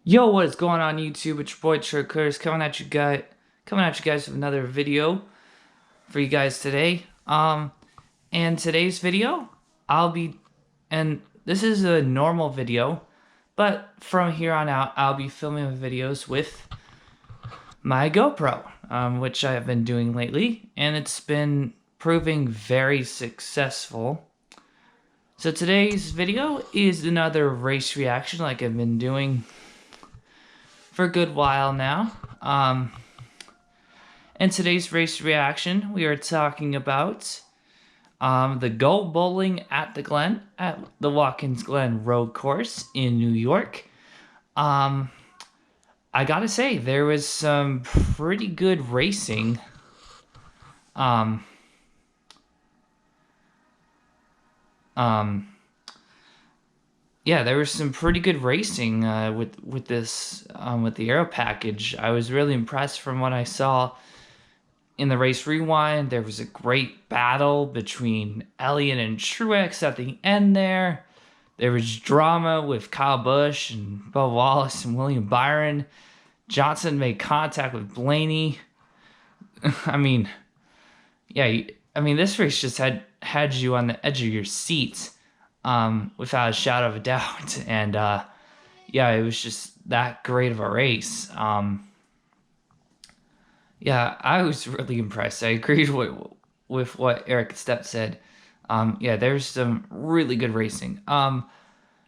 Yo, what is going on YouTube? It's your boy Curtis coming at you guys with another video for you guys today. And today's video, and this is a normal video, but from here on out, I'll be filming videos with my GoPro, which I have been doing lately, and it's been proving very successful. So today's video is another race reaction like I've been doing for a good while now. In today's race reaction, we are talking about the Go Bowling at the Watkins Glen Road Course in New York. I gotta say, there was some pretty good racing. Yeah, there was some pretty good racing with the aero package. I was really impressed from what I saw in the race rewind. There was a great battle between Elliott and Truex at the end there. There was drama with Kyle Busch and Bubba Wallace and William Byron. Johnson made contact with Blaney. I mean, yeah, this race just had you on the edge of your seat. Without a shadow of a doubt. And yeah, it was just that great of a race. Yeah, I was really impressed. I agreed with what Eric Stepp said. Yeah, there's some really good racing.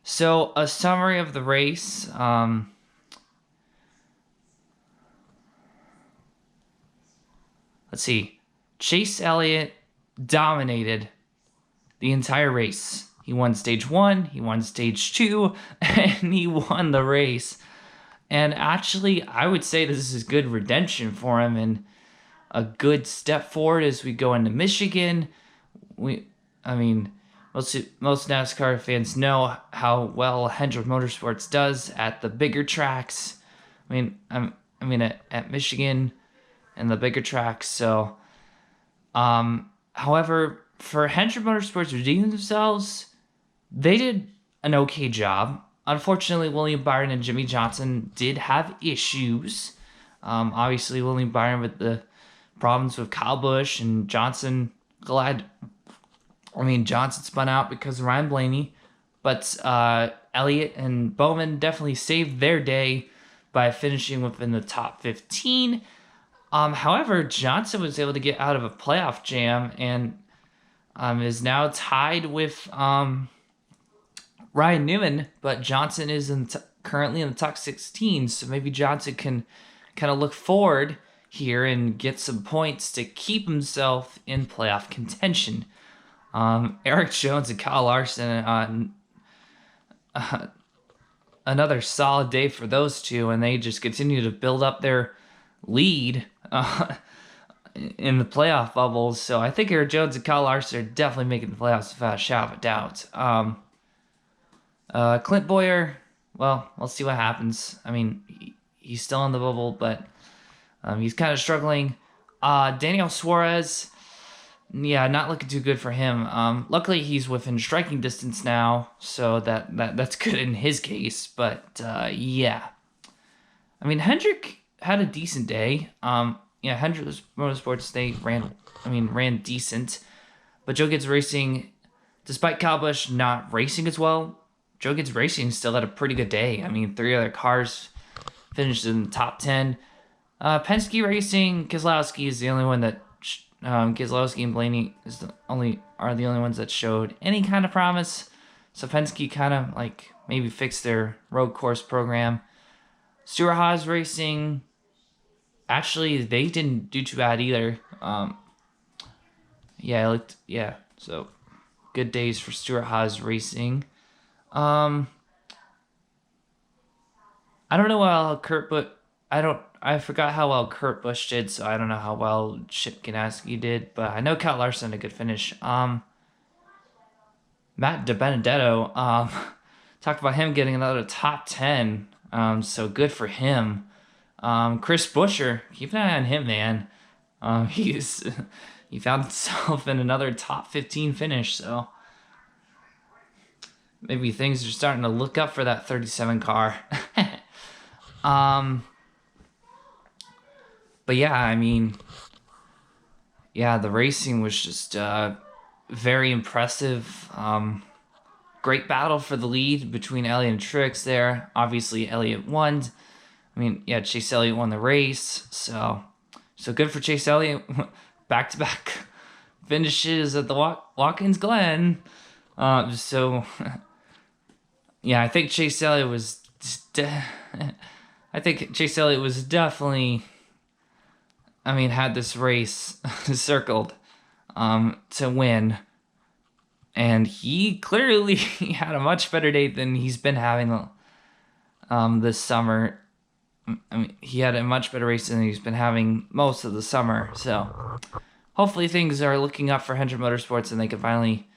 So a summary of the race. Let's see. Chase Elliott dominated the entire race. He won stage 1, he won stage 2, and he won the race. And actually, I would say this is good redemption for him and a good step forward as we go into Michigan. Most NASCAR fans know how well Hendrick Motorsports does at the bigger tracks. At Michigan and the bigger tracks. So, however, for Hendrick Motorsports redeeming themselves, they did an okay job. Unfortunately, William Byron and Jimmy Johnson did have issues. Obviously, William Byron with the problems with Kyle Busch, and Johnson spun out because of Ryan Blaney. But Elliott and Bowman definitely saved their day by finishing within the top 15. However, Johnson was able to get out of a playoff jam and is now tied with Ryan Newman, but Johnson is currently in the top 16, so maybe Johnson can kind of look forward here and get some points to keep himself in playoff contention. Eric Jones and Kyle Larson, another solid day for those two, and they just continue to build up their lead in the playoff bubbles. So I think Eric Jones and Kyle Larson are definitely making the playoffs without a shadow of a doubt. Clint Boyer, well, we'll see what happens. He's still in the bubble, but he's kind of struggling. Daniel Suarez, yeah, not looking too good for him. Luckily, he's within striking distance now, so that's good in his case. But yeah, Hendrick had a decent day. Hendrick Motorsports, they ran decent, but Joe Gibbs Racing, despite Kyle Busch not racing as well, Joe Gibbs Racing still had a pretty good day. 3 other cars finished in the top 10. Penske Racing, Keselowski is the only one that Keselowski and Blaney are the only ones that showed any kind of promise. So Penske kind of maybe fixed their road course program. Stewart-Haas Racing, actually they didn't do too bad either. So good days for Stewart-Haas Racing. I don't know how I forgot how well Kurt Busch did, so I don't know how well Chip Ganassi did, but I know Kyle Larson had a good finish. Matt DiBenedetto, talked about him getting another top 10, so good for him. Chris Buescher, keep an eye on him, man. He found himself in another top 15 finish, so maybe things are starting to look up for that 37 car. Um, but yeah, I mean, yeah, the racing was just very impressive. Great battle for the lead between Elliott and Trix there. Obviously, Elliott won. I mean, yeah, Chase Elliott won the race, so good for Chase Elliott. Back-to-back finishes at the Watkins Glen. So yeah, I think Chase Elliott was. I think Chase Elliott was definitely. I mean, had this race circled to win, and he clearly had a much better day than he's been having this summer. I mean, he had a much better race than he's been having most of the summer. So hopefully things are looking up for Hendrick Motorsports and they can finally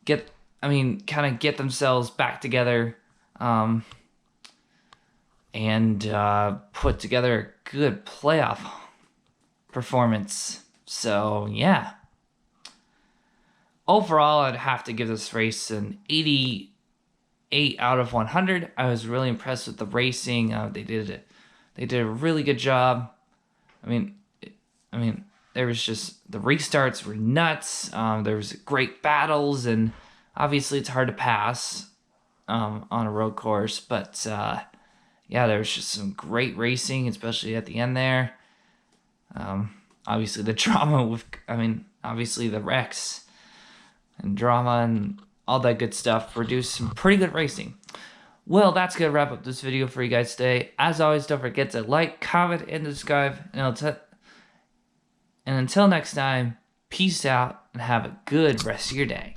kind of get themselves back together and put together a good playoff performance. So, yeah. Overall, I'd have to give this race an 88 out of 100. I was really impressed with the racing. They did a really good job. I mean, there was just the restarts were nuts. There was great battles, and obviously it's hard to pass on a road course. But yeah, there was just some great racing, especially at the end there. Obviously the drama with, obviously the wrecks and drama and all that good stuff produced some pretty good racing. Well, that's going to wrap up this video for you guys today. As always, don't forget to like, comment, and subscribe. And until next time, peace out and have a good rest of your day.